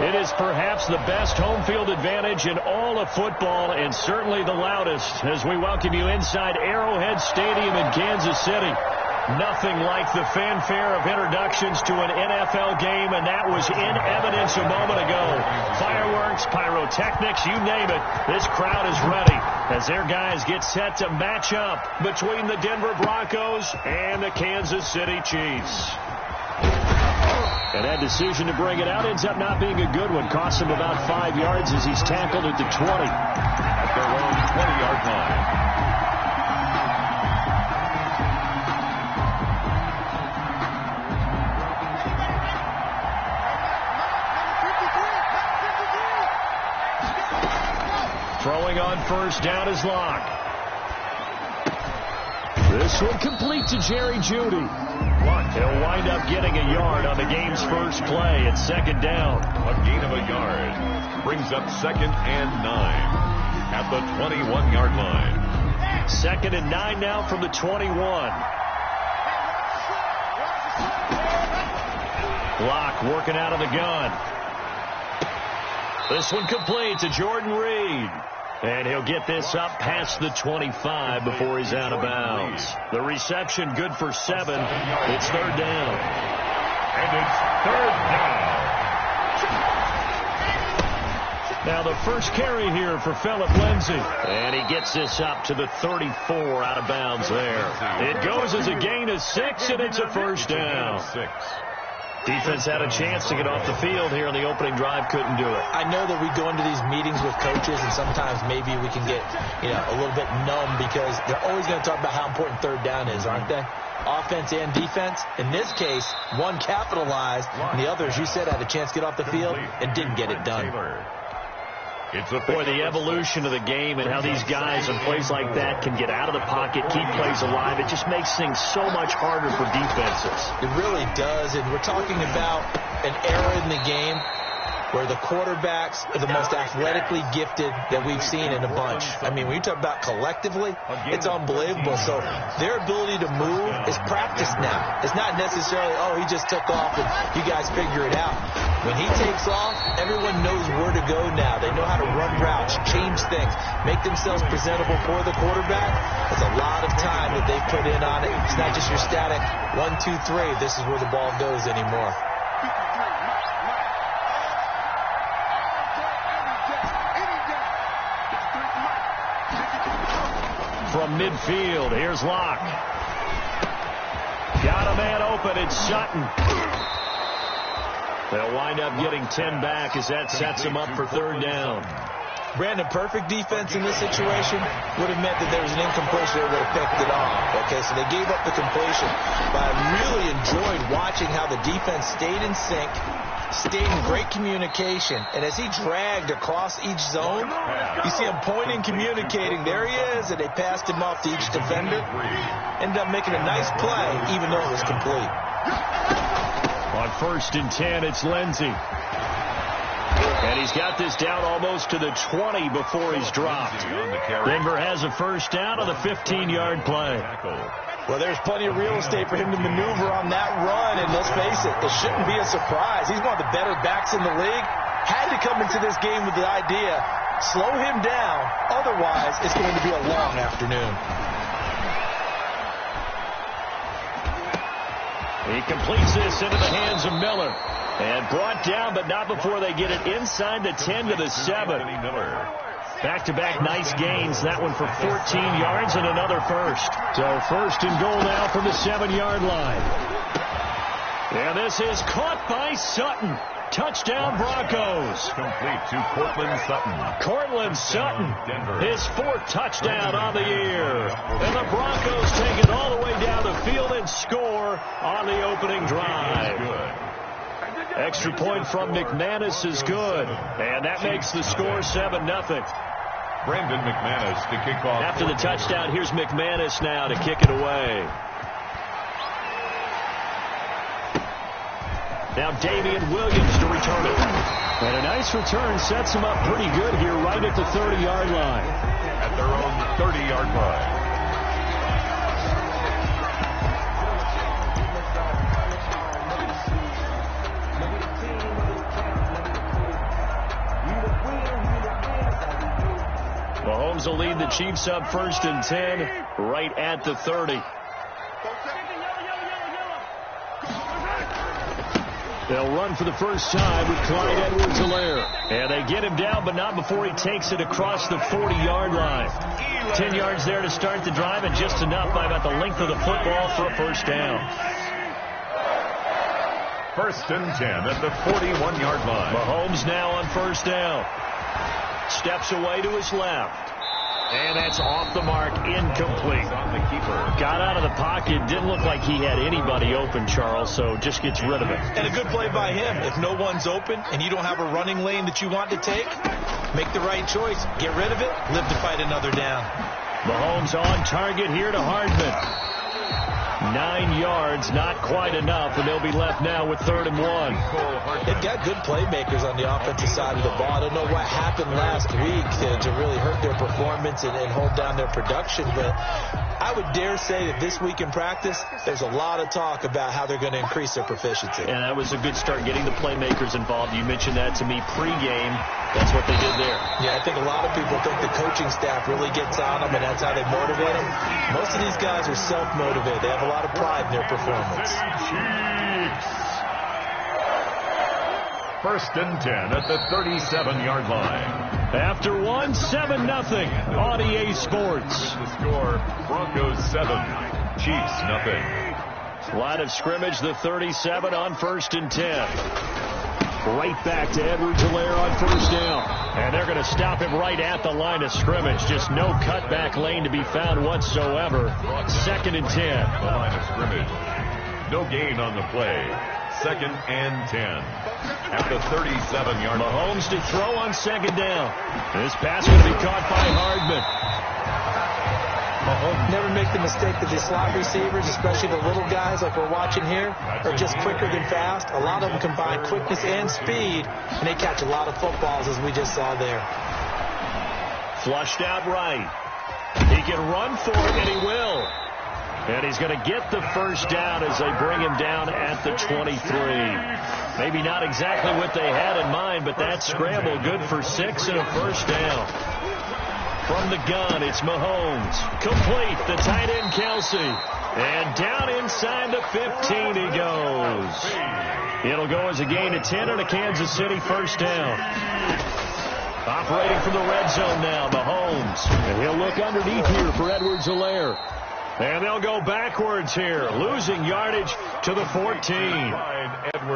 It is perhaps the best home field advantage in all of football, and certainly the loudest, as we welcome you inside Arrowhead Stadium in Kansas City. Nothing like the fanfare of introductions to an NFL game, and that was in evidence a moment ago. Fireworks, pyrotechnics, you name it. This crowd is ready as their guys get set to match up between the Denver Broncos and the Kansas City Chiefs. And that decision to bring it out ends up not being a good one. Costs him about 5 yards as he's tackled at the 20. At their own 20-yard line. Throwing on first down is Locke. This one complete to Jerry Jeudy. He'll wind up getting a yard on the game's first play at second down. A gain of a yard brings up 2nd and 9 at the 21-yard line. 2nd and 9 now from the 21. Locke working out of the gun. This one complete to Jordan Reed. And he'll get this up past the 25 before he's out of bounds. The reception good for 7. It's 3rd down. And it's 3rd down. Now the first carry here for Phillip Lindsay. And he gets this up to the 34 out of bounds there. It goes as a gain of 6, and it's a first down. Defense had a chance to get off the field here in the opening drive, couldn't do it. I know that we go into these meetings with coaches, and sometimes maybe we can get, a little bit numb because they're always going to talk about how important 3rd down is, aren't they? Offense and defense. In this case, one capitalized, and the other, as you said, had a chance to get off the field and didn't get it done. Boy, the evolution of the game and how these guys in plays like that can get out of the pocket, keep plays alive, it just makes things so much harder for defenses. It really does, and we're talking about an era in the game where the quarterbacks are the most athletically gifted that we've seen in a bunch. I mean, when you talk about collectively, it's unbelievable. So their ability to move is practiced now. It's not necessarily, oh, he just took off and you guys figure it out. When he takes off, everyone knows where to go now. They know how to run routes, change things, make themselves presentable for the quarterback. There's a lot of time that they've put in on it. It's not just your static 1, 2, 3. This is where the ball goes anymore. From midfield, here's Locke. Got a man open, it's Sutton. They'll wind up getting 10 back as that sets them up for 3rd down. Brandon, perfect defense in this situation would have meant that there was an incompletion that would have picked it off. Okay, so they gave up the completion. But I really enjoyed watching how the defense stayed in sync, stayed in great communication. And as he dragged across each zone, you see him pointing, communicating. There he is, and they passed him off to each defender. Ended up making a nice play, even though it was complete. On 1st and 10, it's Lindsay. And he's got this down almost to the 20 before he's dropped. Denver has a first down on the 15-yard play. Well, there's plenty of real estate for him to maneuver on that run, and let's face it, it shouldn't be a surprise. He's one of the better backs in the league. Had to come into this game with the idea, slow him down, otherwise it's going to be a long afternoon. He completes this into the hands of Miller. And brought down, but not before they get it inside the 10 to the 7. Back-to-back nice gains. That one for 14 yards and another first. So 1st and goal now from the 7-yard line. And this is caught by Sutton. Touchdown Broncos. Complete to Cortland Sutton. Cortland Sutton, his 4th touchdown on the year. And the Broncos take it all the way down the field and score on the opening drive. Extra point from McManus is good. And that makes the score 7-0. Brandon McManus to kick off. After the touchdown, here's McManus now to kick it away. Now Damian Williams to return it. And a nice return sets him up pretty good here right at the 30-yard line. At their own 30-yard line. Mahomes will lead the Chiefs up 1st and 10 right at the 30. They'll run for the first time with Clyde Edwards-Helaire. And they get him down, but not before he takes it across the 40-yard line. 10 yards there to start the drive, and just enough by about the length of the football for a first down. 1st and 10 at the 41-yard line. Mahomes now on first down. Steps away to his left. And that's off the mark, incomplete. On the keeper. Got out of the pocket, didn't look like he had anybody open, Charles, so just gets rid of it. And a good play by him. If no one's open and you don't have a running lane that you want to take, make the right choice. Get rid of it, live to fight another down. Mahomes on target here to Hardman. 9 yards, not quite enough, and they'll be left now with 3rd and 1. They've got good playmakers on the offensive side of the ball. I don't know what happened last week to really hurt their performance and hold down their production, but I would dare say that this week in practice, there's a lot of talk about how they're going to increase their proficiency. And that was a good start getting the playmakers involved. You mentioned that to me pregame. That's what they did there. Yeah, I think a lot of people think the coaching staff really gets on them, and that's how they motivate them. Most of these guys are self-motivated. They have a lot of pride in their performance. First and 10 at the 37-yard line. After one, 7-0 on EA Sports. The score, Broncos 7, Chiefs nothing. Line of scrimmage, the 37 on 1st and 10. Right back to Edwards-Helaire on first down. And they're going to stop him right at the line of scrimmage. Just no cutback lane to be found whatsoever. 2nd and 10. The line of scrimmage. No gain on the play. 2nd and 10. At the 37-yard line. Mahomes to throw on 2nd down. This pass going to be caught by Hardman. Never make the mistake that the slot receivers, especially the little guys like we're watching here, are just quicker than fast. A lot of them combine quickness and speed, and they catch a lot of footballs, as we just saw there. Flushed out right. He can run for it, and he will. And he's going to get the first down as they bring him down at the 23. Maybe not exactly what they had in mind, but that scramble good for 6 and a first down. From the gun, it's Mahomes. Complete, the tight end, Kelsey. And down inside the 15 he goes. It'll go as a gain of 10 on a Kansas City first down. Operating from the red zone now, Mahomes. And he'll look underneath here for Edwards-Helaire. And they'll go backwards here, losing yardage to the 14.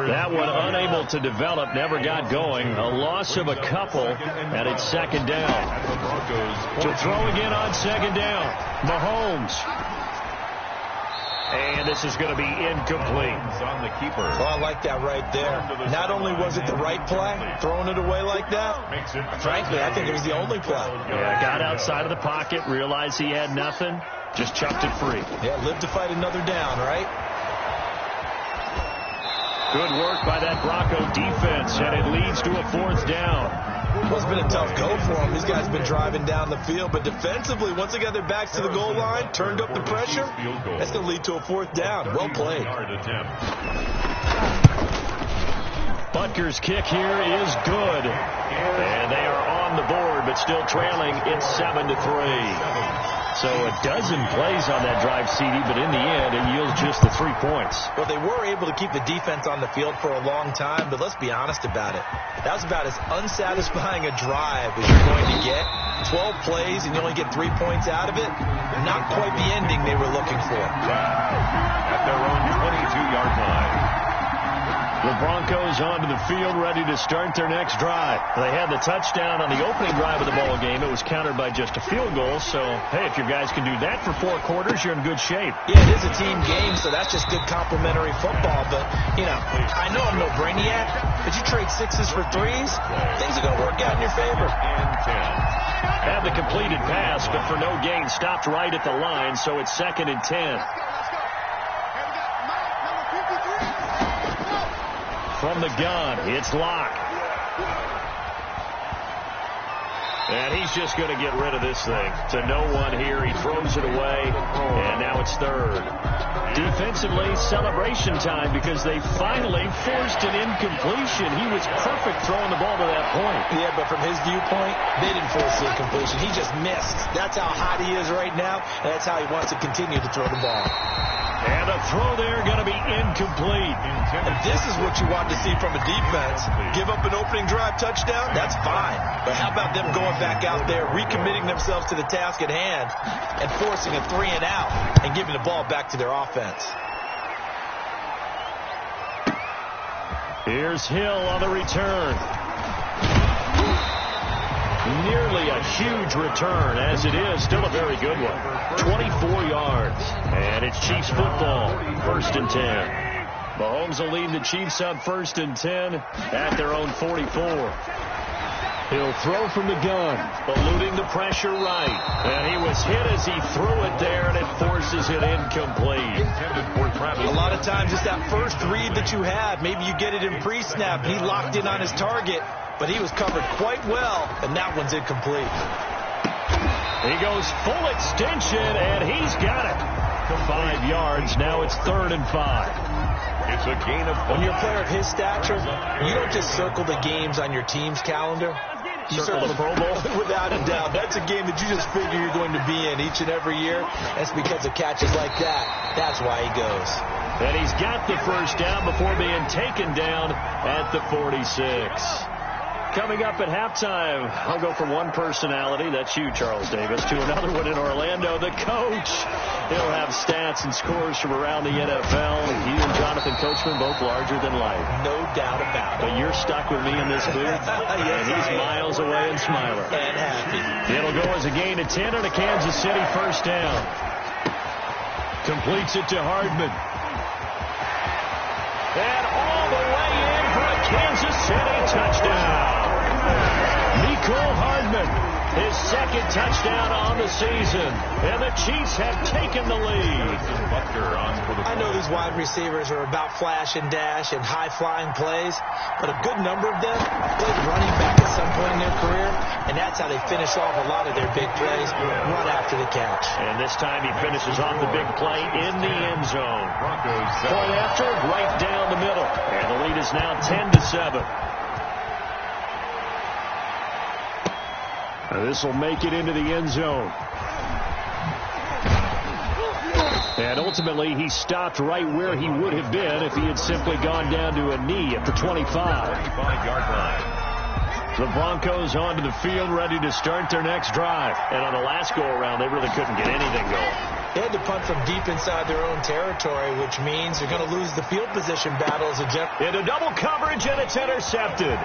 That one unable to develop, never got going. A loss of a couple, and it's 2nd down. To throw again on 2nd down, Mahomes. And this is going to be incomplete. On the keeper. Well, I like that right there. Not only was it the right play, throwing it away like that, frankly, I think it was the only play. Yeah, got outside of the pocket, realized he had nothing, just chucked it free. Yeah, live to fight another down, right? Good work by that Bronco defense, and it leads to a 4th down. Well, it's been a tough go for them. These guys have been driving down the field, but defensively, once they got their backs to the goal line, turned up the pressure, that's going to lead to a 4th down. Well played. Butker's kick here is good. And they are on the board, but still trailing. It's 7-3. So a dozen plays on that drive, CD, but in the end, it yields just the 3 points. Well, they were able to keep the defense on the field for a long time, but let's be honest about it. That was about as unsatisfying a drive as you're going to get. 12 plays, and you only get 3 points out of it. Not quite the ending they were looking for. At their own 22-yard line. The Broncos onto the field, ready to start their next drive. They had the touchdown on the opening drive of the ball game. It was countered by just a field goal. So, hey, if your guys can do that for 4 quarters, you're in good shape. Yeah, it is a team game, so that's just good complimentary football. But, you know, I know I'm no brainiac, but you trade 6s for 3s, things are going to work out in your favor. Had the completed pass, but for no gain, stopped right at the line, so it's 2nd and 10. From the gun, it's Locke. And he's just going to get rid of this thing. To no one here. He throws it away, and now it's third. Defensively, celebration time because they finally forced an incompletion. He was perfect throwing the ball to that point. Yeah, but from his viewpoint, they didn't force the incompletion. He just missed. That's how hot he is right now, and that's how he wants to continue to throw the ball. And a throw there going to be incomplete. And this is what you want to see from a defense. Give up an opening drive touchdown, that's fine. But how about them going back out there, recommitting themselves to the task at hand, and forcing a 3-and-out and giving the ball back to their offense. Here's Hill on the return. Nearly a huge return, as it is. Still a very good one. 24 yards. And it's Chiefs football. 1st and 10. Mahomes will lead the Chiefs up 1st and 10 at their own 44. He'll throw from the gun, eluding the pressure right. And he was hit as he threw it there, and it forces it incomplete. A lot of times it's that first read that you have. Maybe you get it in pre-snap, and he locked in on his target. But he was covered quite well, and that one's incomplete. He goes full extension, and he's got it. 5 yards. Now it's 3rd and 5. It's a gain of 5. When you're a player of his stature, you don't just circle the games on your team's calendar. You circle the Pro Bowl. Without a doubt. That's a game that you just figure you're going to be in each and every year. That's because of catches like that. That's why he goes. And he's got the first down before being taken down at the 46. Coming up at halftime, I'll go from one personality, that's you, Charles Davis, to another one in Orlando, the coach. He'll have stats and scores from around the NFL. He and Jonathan Coachman, both larger than life. No doubt about it. But you're stuck with me in this booth, yes, and he's miles away and smiling. And happy. It'll go as a gain of 10 and a Kansas City 1st down. Completes it to Hardman. And all the way in for a Kansas City touchdown. Nicole Hardman, his 2nd touchdown on the season. And the Chiefs have taken the lead. I know these wide receivers are about flash and dash and high-flying plays, but a good number of them played running back at some point in their career, and that's how they finish off a lot of their big plays, run after the catch. And this time he finishes off the big play in the end zone. Point after, right down the middle. And the lead is now 10-7. This will make it into the end zone. And ultimately, he stopped right where he would have been if he had simply gone down to a knee at the 25-yard line. The Broncos onto the field, ready to start their next drive. And on the last go-around, they really couldn't get anything going. They had to punt from deep inside their own territory, which means they're going to lose the field position battle as a into double coverage, and it's intercepted.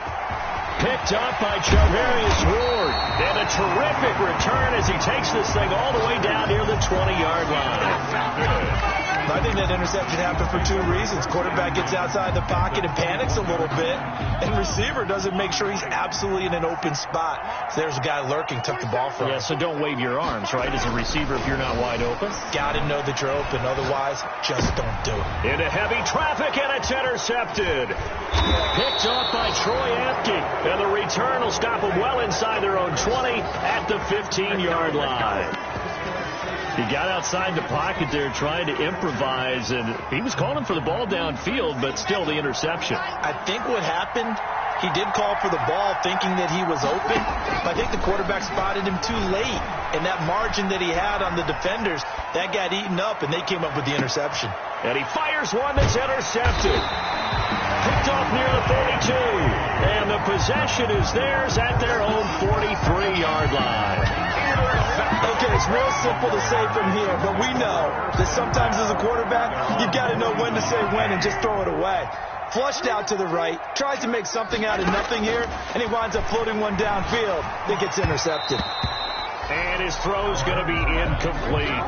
Picked up by Charvarius Ward. And a terrific return as he takes this thing all the way down near the 20-yard line. I think that interception happened for 2 reasons. Quarterback gets outside the pocket and panics a little bit, and receiver doesn't make sure he's absolutely in an open spot. So there's a guy lurking, took the ball from him. Yeah, so don't wave your arms, right, as a receiver if you're not wide open. Got to know that you're open. Otherwise, just don't do it. Into heavy traffic, and it's intercepted. Picked off by Troy Apke. And the return will stop him well inside their own 20 at the 15-yard line. He got outside the pocket there trying to improvise, and he was calling for the ball downfield, but still the interception. I think what happened, he did call for the ball thinking that he was open, but I think the quarterback spotted him too late, and that margin that he had on the defenders, that got eaten up, and they came up with the interception. And he fires one that's intercepted. Picked off near the 42, and the possession is theirs at their own 43-yard line. Okay, it's real simple to say from here, but we know that sometimes as a quarterback, you've got to know when to say when and just throw it away. Flushed out to the right, tries to make something out of nothing here, and he winds up floating one downfield that gets intercepted. And his throw's going to be incomplete.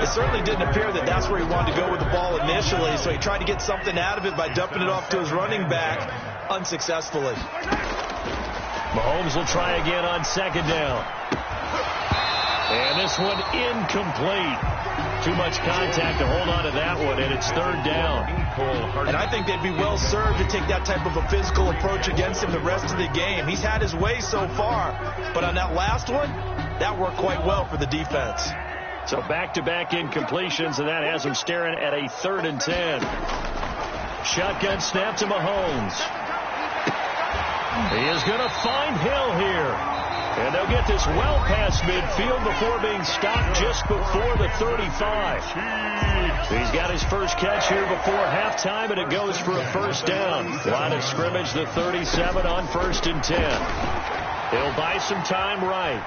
It certainly didn't appear that that's where he wanted to go with the ball initially, so he tried to get something out of it by dumping it off to his running back unsuccessfully. Mahomes will try again on 2nd down. And this one incomplete. Too much contact to hold on to that one, and it's third down. And I think they'd be well served to take that type of a physical approach against him the rest of the game. He's had his way so far, but on that last one, that worked quite well for the defense. So back-to-back incompletions, and that has him staring at a 3rd and 10. Shotgun snap to Mahomes. He is going to find Hill here. And they'll get this well past midfield before being stopped just before the 35. He's got his first catch here before halftime, and it goes for a first down. Line of scrimmage, the 37 on 1st and 10. He'll buy some time right.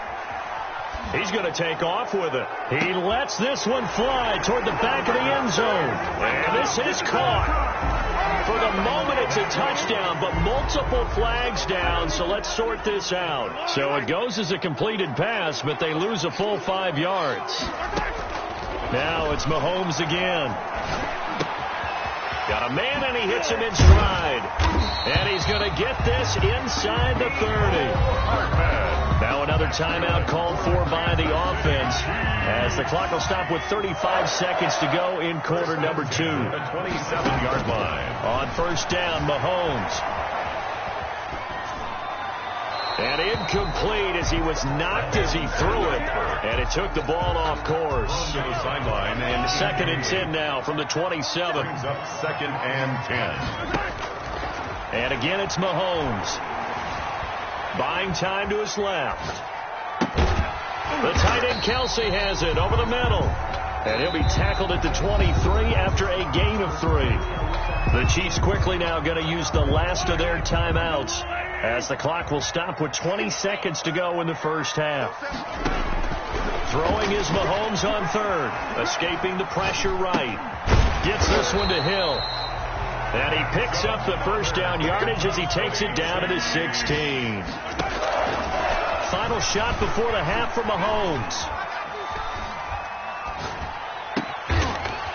He's going to take off with it. He lets this one fly toward the back of the end zone. And this is caught. For the moment, it's a touchdown, but multiple flags down, so let's sort this out. So it goes as a completed pass, but they lose a full 5 yards. Now it's Mahomes again. Got a man, and he hits him in stride. And he's going to get this inside the 30. Now another timeout called for by the offense as the clock will stop with 35 seconds to go in quarter number 2. The 27-yard line. On first down, Mahomes. And incomplete as he was knocked as he threw it. And it took the ball off course. To the sideline. And 2nd and 10 now from the 27. Brings up 2nd and 10. And again, it's Mahomes. Buying time to his left. The tight end Kelsey has it over the middle. And he'll be tackled at the 23 after a gain of 3. The Chiefs quickly now going to use the last of their timeouts as the clock will stop with 20 seconds to go in the first half. Throwing is Mahomes on 3rd. Escaping the pressure right. Gets this one to Hill. And he picks up the first down yardage as he takes it down to the 16. Final shot before the half for Mahomes.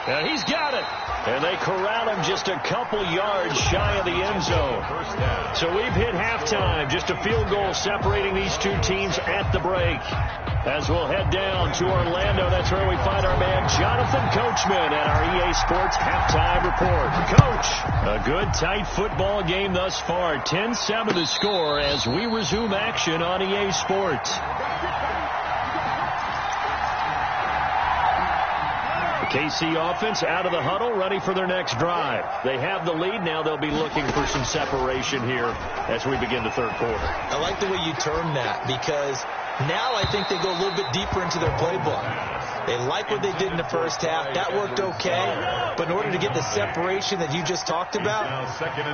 And he's got it. And they corral him just a couple yards shy of the end zone. So we've hit halftime. Just a field goal separating these two teams at the break. As we'll head down to Orlando, that's where we find our man Jonathan Coachman at our EA Sports Halftime Report. Coach, a good tight football game thus far. 10-7 the score as we resume action on EA Sports. KC offense out of the huddle, ready for their next drive. They have the lead. Now they'll be looking for some separation here as we begin the third quarter. I like the way you term that because now I think they go a little bit deeper into their playbook. They like what they did in the first half. That worked okay. But in order to get the separation that you just talked about,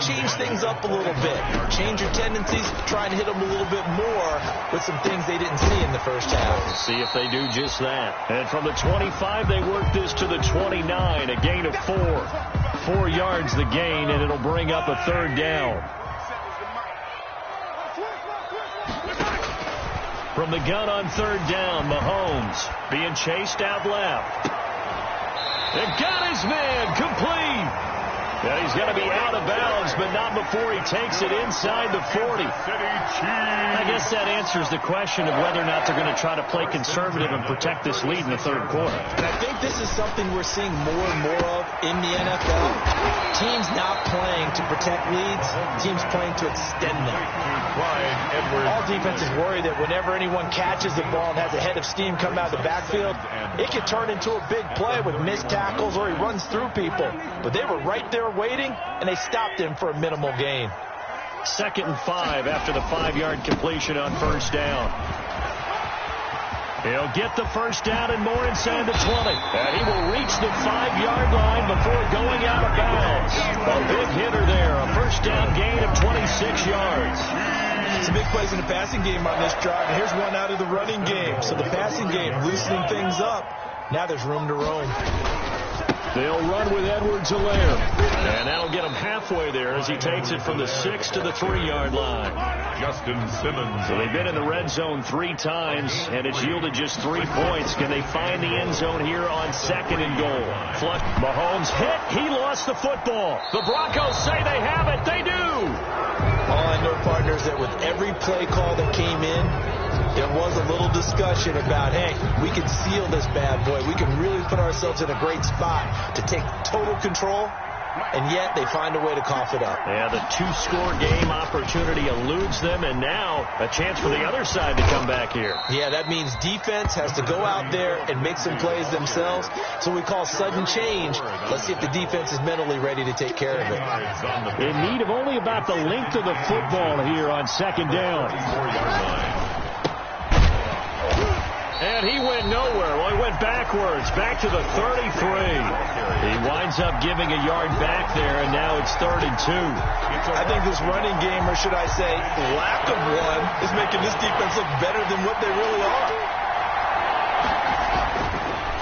change things up a little bit. Change your tendencies, try and hit them a little bit more with some things they didn't see in the first half. We'll see if they do just that. And from the 25, they work this to the 29, a gain of 4. 4 yards the gain, and it'll bring up a third down. From the gun on third down, Mahomes being chased out left. And got his man complete. And he's going to be out of bounds, but not before he takes it inside the 40. I guess that answers the question of whether or not they're going to try to play conservative and protect this lead in the third quarter. And I think this is something we're seeing more and more of in the NFL. Teams not playing to protect leads, teams playing to extend them. All defenses worry that whenever anyone catches the ball and has a head of steam come out of the backfield, it can turn into a big play with missed tackles or he runs through people. But they were right there waiting, and they stopped him for a minimal gain. 2nd and 5 after the 5-yard completion on first down. He'll get the first down and more inside the 20. And he will reach the 5-yard line before going out of bounds. A big hitter there. A first down gain of 26 yards. Some big plays in the passing game on this drive. And here's one out of the running game. So the passing game loosening things up. Now there's room to roam. They'll run with Edwards-Helaire. And that'll get him halfway there as he takes it from the 6 to the 3-yard line. Justin Simmons. So they've been in the red zone 3 times, and it's yielded just 3 points. Can they find the end zone here on 2nd and goal? Flush. Mahomes hit. He lost the football. The Broncos say they have it. They do. All I know, partners, that with every play call that came in, there was a little discussion about, hey, we can seal this bad boy. We can really put ourselves in a great spot to take total control. And yet they find a way to cough it up. Yeah, the two-score game opportunity eludes them, and now a chance for the other side to come back here. Yeah, that means defense has to go out there and make some plays themselves. So we call sudden change. Let's see if the defense is mentally ready to take care of it. In need of only about the length of the football here on second down. And he went nowhere. Well, he went backwards, back to the 33. He winds up giving a yard back there, and now it's 3rd and 2. I think this running game, or should I say lack of one, is making this defense look better than what they really are.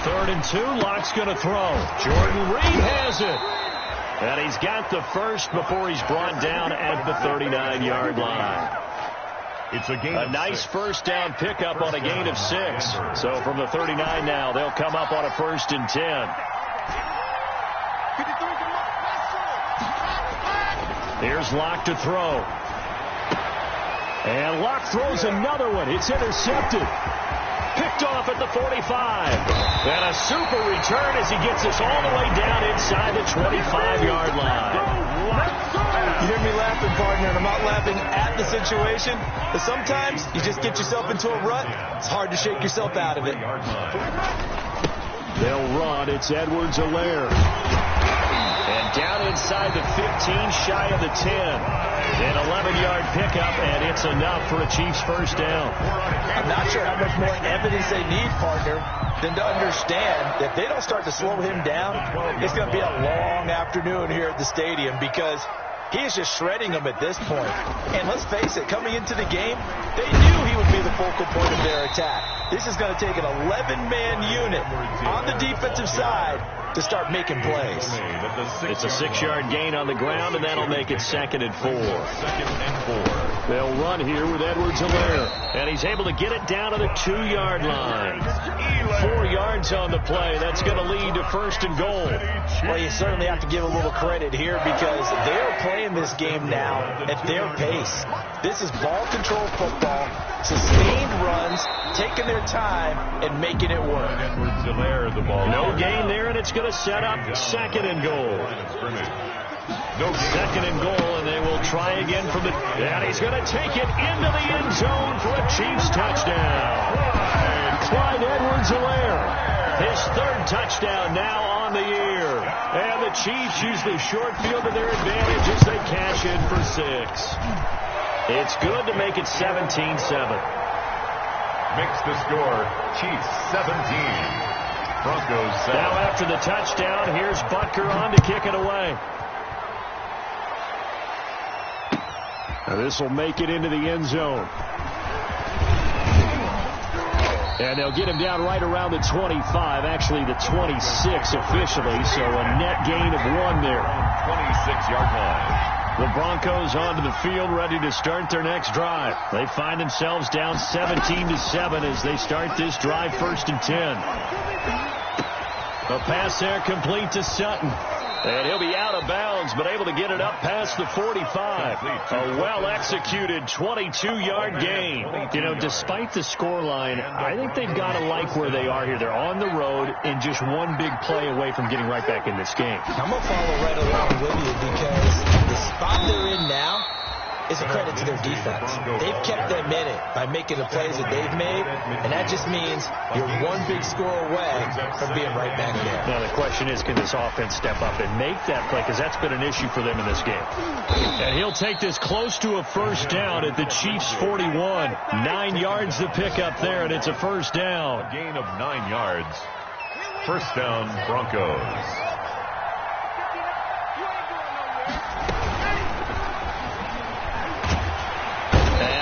3rd and 2, Locke's going to throw. Jordan Reed has it. And he's got the first before he's brought down at the 39-yard line. It's a nice first down pickup on a gain of 6. So from the 39 now, they'll come up on a 1st and 10. Here's Locke to throw. And Locke throws another one. It's intercepted. Picked off at the 45. And a super return as he gets us all the way down inside the 25-yard line. You hear me laughing, partner, and I'm not laughing at the situation, but sometimes you just get yourself into a rut. It's hard to shake yourself out of it. They'll run. It's Edwards-Helaire. And down inside the 15, shy of the 10. An 11-yard pickup, and it's enough for a Chiefs first down. I'm not sure how much more evidence they need, partner, than to understand that if they don't start to slow him down, it's going to be a long afternoon here at the stadium because he is just shredding them at this point. And let's face it, coming into the game, they knew he would be the focal point of their attack. This is going to take an 11-man unit on the defensive side to start making plays. It's a 6-yard gain on the ground, and that'll make it 2nd and 4. They'll run here with Edwards-Helaire, and he's able to get it down to the 2-yard line. 4 yards on the play. That's going to lead to 1st and goal. Well, you certainly have to give a little credit here because they're playing this game now at their pace. This is ball control football, sustained runs, taking their time, and making it work. Edwards-Helaire, the ball. No gain there, and it's going to set up 2nd and goal. 2nd and goal, and they will try again from the... And he's going to take it into the end zone for a Chiefs touchdown. Clyde Edwards-Helaire, his 3rd touchdown now on the year. And the Chiefs use the short field to their advantage as they cash in for 6. It's good to make it 17-7. Makes the score Chiefs 17. Broncos 7. Now after the touchdown, here's Butker on to kick it away. Now this will make it into the end zone. And they'll get him down right around the 25, actually the 26 officially, so a net gain of 1 there. 26-yard line. The Broncos onto the field, ready to start their next drive. They find themselves down 17-7 as they start this drive, 1st and 10. A pass there complete to Sutton. And he'll be out of bounds, but able to get it up past the 45. A well-executed 22-yard gain. You know, despite the scoreline, I think they've got to like where they are here. They're on the road and just one big play away from getting right back in this game. I'm going to follow right along with you because the spot they're in now is a credit to their defense. They've kept them in it by making the plays that they've made, and that just means you're one big score away from being right back there. Now the question is, can this offense step up and make that play? Because that's been an issue for them in this game. And he'll take this close to a first down at the Chiefs' 41. 9 yards to pick up there, and it's a first down. A gain of 9 yards. First down, Broncos.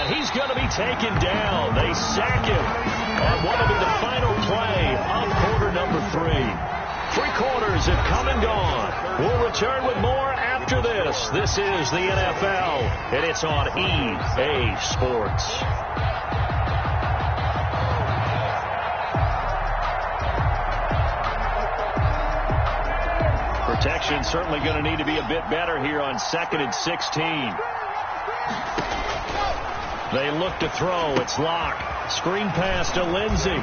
He's going to be taken down. They sack him on what will be the final play of quarter number 3. 3 quarters have come and gone. We'll return with more after this. This is the NFL, and it's on EA Sports. Protection certainly going to need to be a bit better here on 2nd and 16. They look to throw. It's Locke. Screen pass to Lindsey.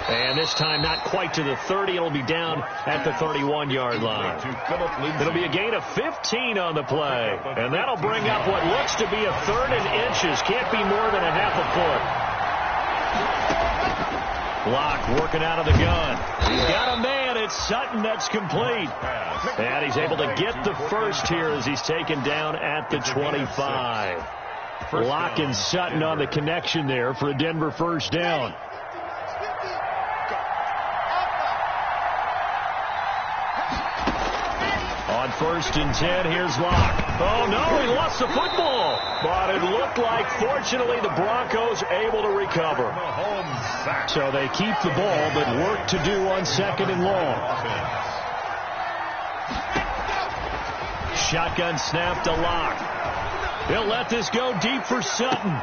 And this time not quite to the 30. It'll be down at the 31-yard line. It'll be a gain of 15 on the play. And that'll bring up what looks to be a 3rd and inches. Can't be more than a half a foot. Block working out of the gun. He's got a man. It's Sutton that's complete. And he's able to get the first here as he's taken down at the 25. Block and Sutton on the connection there for a Denver first down. On 1st and 10, here's Locke. Oh, no, he lost the football. But it looked like, fortunately, the Broncos able to recover. So they keep the ball, but work to do on 2nd and long. Shotgun snap to Locke. He'll let this go deep for Sutton.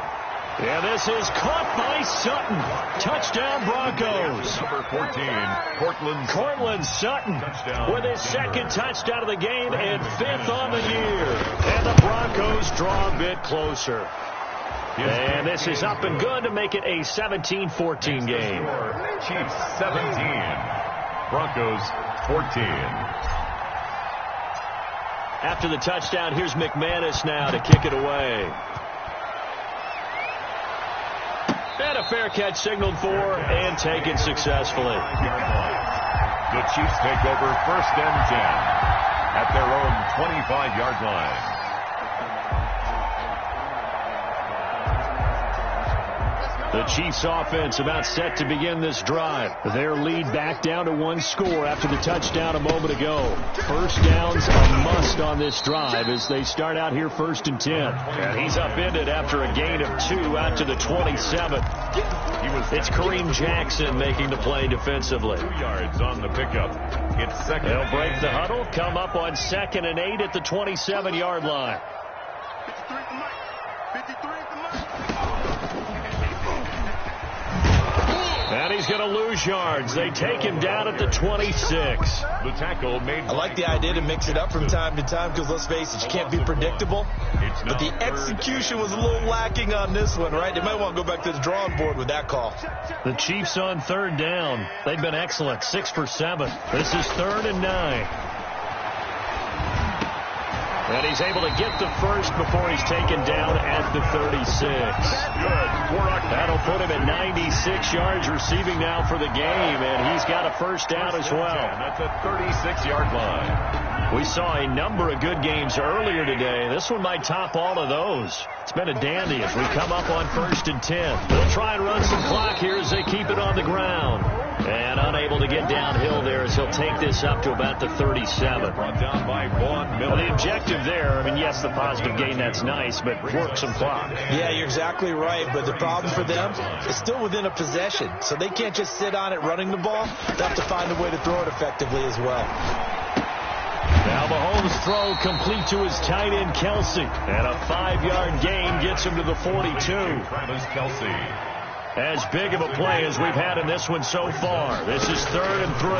And this is caught by Sutton. Touchdown, Broncos. Number 14, Cortland Sutton with his 2nd touchdown of the game and 5th on the year. And the Broncos draw a bit closer. And this is up and good to make it a 17-14 game. Chiefs 17, Broncos 14. After the touchdown, here's McManus now to kick it away. And a fair catch signaled for and taken successfully. The Chiefs take over 1st and 10 at their own 25-yard line. The Chiefs offense about set to begin this drive. Their lead back down to 1 score after the touchdown a moment ago. First downs a must on this drive as they start out here 1st and 10. And he's upended after a gain of 2 out to the 27. It's Kareem Jackson making the play defensively. 2 yards on the pickup. It's 2nd. They'll break the huddle, come up on 2nd and 8 at the 27-yard line. And he's going to lose yards. They take him down at the 26. The tackle made. I like the idea to mix it up from time to time because, let's face it, you can't be predictable. But the execution was a little lacking on this one, right? They might want to go back to the drawing board with that call. The Chiefs on 3rd down. They've been excellent, 6 for 7. This is 3rd and 9. And he's able to get the first before he's taken down at the 36. That'll put him at 96 yards receiving now for the game, and he's got a first down as well. That's a 36-yard line. We saw a number of good games earlier today. This one might top all of those. It's been a dandy as we come up on 1st and 10. They'll try and run some clock here as they keep it on the ground. And unable to get downhill there as he'll take this up to about the 37. Brought down by Vaughn Miller. Well, the objective there, I mean, yes, the positive gain, that's nice, but work some clock. Yeah, you're exactly right. But the problem for them is still within a possession. So they can't just sit on it running the ball. They have to find a way to throw it effectively as well. Now Mahomes' throw complete to his tight end, Kelsey. And a 5-yard gain gets him to the 42. Travis Kelsey. As big of a play as we've had in this one so far. This is 3rd and 3.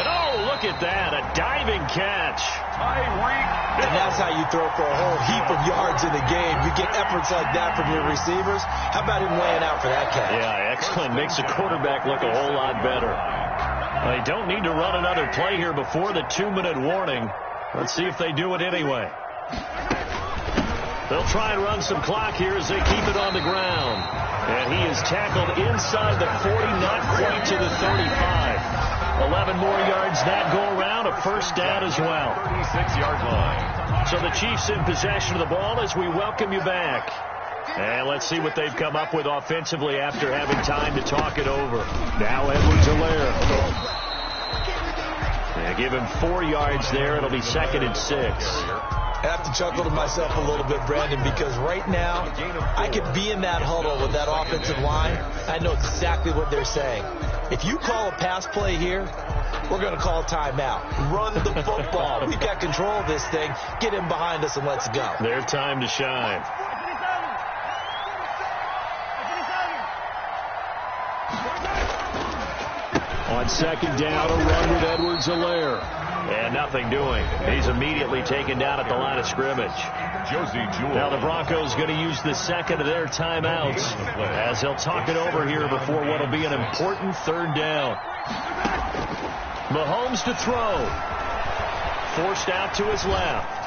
And oh, look at that, a diving catch. And that's how you throw for a whole heap of yards in the game. You get efforts like that from your receivers. How about him laying out for that catch? Yeah, excellent. Makes the quarterback look a whole lot better. They don't need to run another play here before the 2-minute warning. Let's see if they do it anyway. They'll try and run some clock here as they keep it on the ground. And he is tackled inside the 40, not quite to the 35. 11 more yards that go around, a first down as well. 36-yard line. So the Chiefs in possession of the ball as we welcome you back. And let's see what they've come up with offensively after having time to talk it over. Now Edwards-Helaire. They give him 4 yards there. It'll be 2nd and 6. I have to chuckle to myself a little bit, Brandon, because right now I could be in that huddle with that offensive line. I know exactly what they're saying. If you call a pass play here, we're going to call a timeout. Run the football. We've got control of this thing. Get in behind us and let's go. Their time to shine. On 2nd down, a run with Edwards-Helaire. And nothing doing. He's immediately taken down at the line of scrimmage. Now the Broncos going to use the second of their timeouts as they'll talk it over here before what will be an important third down. Mahomes to throw. Forced out to his left.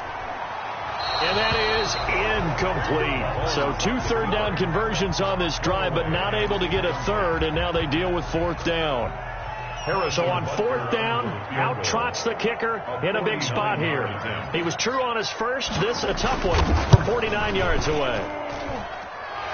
And that is incomplete. So 2 third-down conversions on this drive, but not able to get a third, and now they deal with 4th down. So on 4th down, out trots the kicker in a big spot here. He was true on his first. This a tough one from 49 yards away.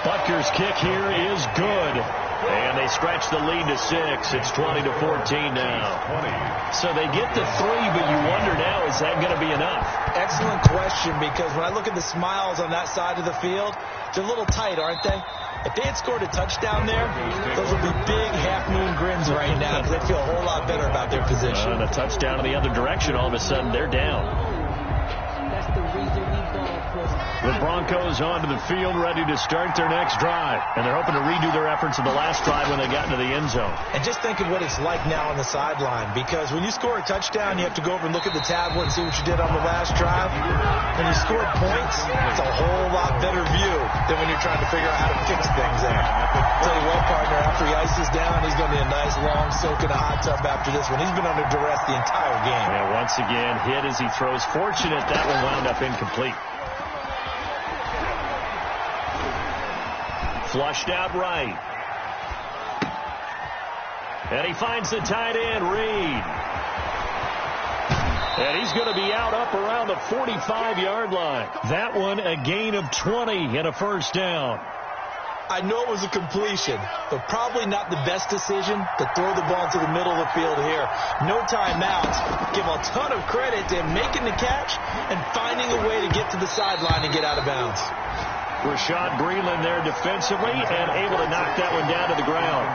Butker's kick here is good. And they stretch the lead to 6. It's 20-14 now. So they get to 3, but you wonder now, is that going to be enough? Excellent question, because when I look at the smiles on that side of the field, they're a little tight, aren't they? If they had scored a touchdown there, those would be big half-moon grins right now, because they feel a whole lot better about their position. And a touchdown in the other direction, all of a sudden they're down. The Broncos onto the field, ready to start their next drive. And they're hoping to redo their efforts in the last drive when they got into the end zone. And just think of what it's like now on the sideline, because when you score a touchdown, you have to go over and look at the tablet and see what you did on the last drive. When you score points, it's a whole lot better view than when you're trying to figure out how to fix things there. I'll tell you what, partner, after he ices down, he's going to be a nice long soak in a hot tub after this one. He's been under duress the entire game. And once again, hit as he throws. Fortunate that one wound up incomplete. Flushed out right. And he finds the tight end, Reed. And he's going to be out up around the 45-yard line. That one a gain of 20 and a first down. I know it was a completion, but probably not the best decision to throw the ball to the middle of the field here. No timeouts. Give a ton of credit to him making the catch and finding a way to get to the sideline and get out of bounds. Rashad Breeland there defensively and able to knock that one down to the ground.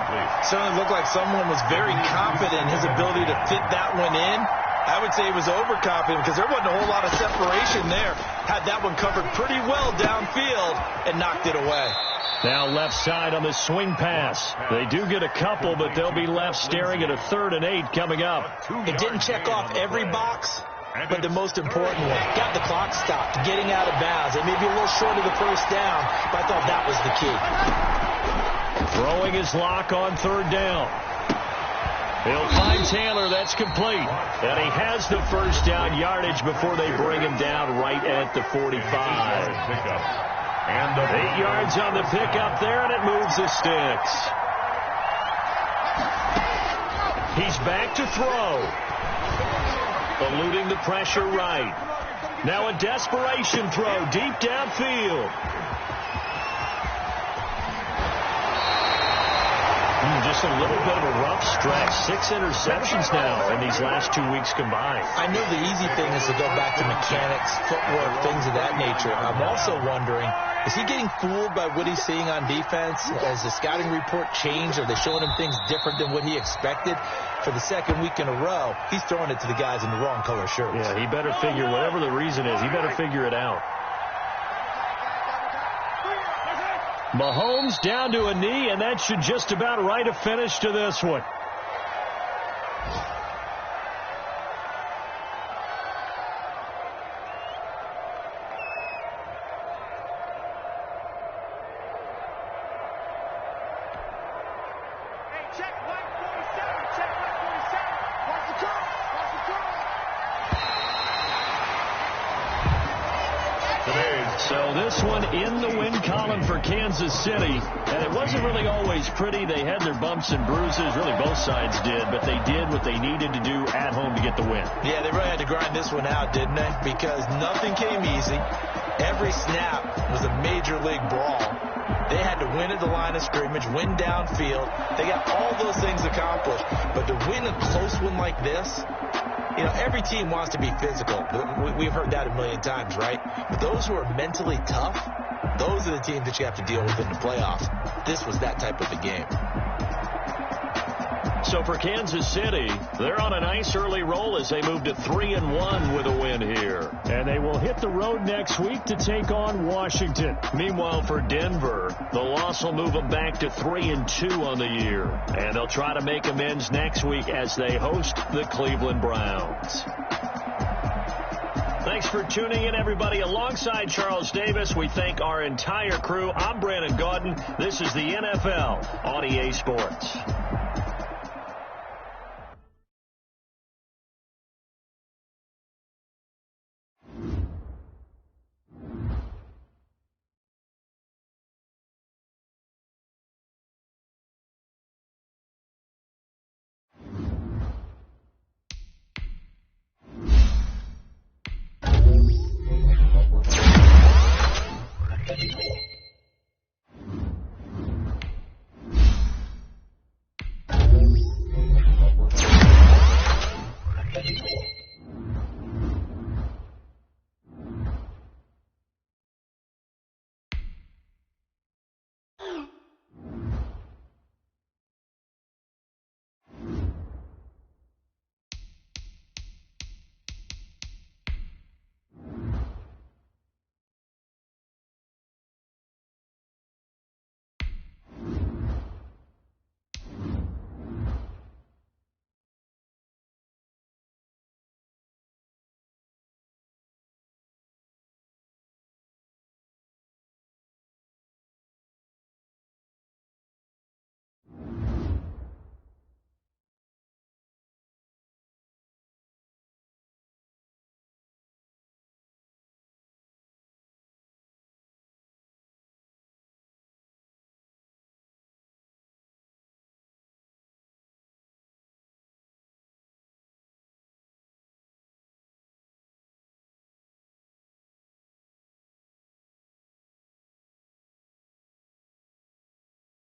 Certainly looked like someone was very confident in his ability to fit that one in. I would say he was overconfident because there wasn't a whole lot of separation there. Had that one covered pretty well downfield and knocked it away. Now left side on the swing pass. They do get a couple, but they'll be left staring at a 3rd and 8 coming up. It didn't check off every box, but the most important one. Got the clock stopped, getting out of bounds. It may be a little short of the first down, but I thought that was the key. Throwing his lock on 3rd down. He'll find Taylor. That's complete. And he has the first down yardage before they bring him down right at the 45. And 8 yards on the pickup there, and it moves the sticks. He's back to throw. Eluding the pressure right. Now a desperation throw deep downfield. Just a little bit of a rough stretch. 6 interceptions now in these last 2 weeks combined. I know the easy thing is to go back to mechanics, footwork, things of that nature. I'm also wondering, is he getting fooled by what he's seeing on defense? Has the scouting report changed? Are they showing him things different than what he expected? For the second week in a row, he's throwing it to the guys in the wrong color shirts. Yeah, he better figure, whatever the reason is, he better figure it out. Mahomes down to a knee, and that should just about write a finish to this one. So this one in the win column for Kansas City. And it wasn't really always pretty. They had their bumps and bruises. Really, both sides did. But they did what they needed to do at home to get the win. Yeah, they really had to grind this one out, didn't they? Because nothing came easy. Every snap was a major league brawl. They had to win at the line of scrimmage, win downfield. They got all those things accomplished. But to win a close one like this, you know, every team wants to be physical. We've heard that a million times, right? But those who are mentally tough, those are the teams that you have to deal with in the playoffs. This was that type of a game. So for Kansas City, they're on a nice early roll as they move to 3-1 with a win here. And they will hit the road next week to take on Washington. Meanwhile, for Denver, the loss will move them back to 3-2 on the year. And they'll try to make amends next week as they host the Cleveland Browns. Thanks for tuning in, everybody. Alongside Charles Davis, we thank our entire crew. I'm Brandon Gaudin. This is the NFL on EA Sports.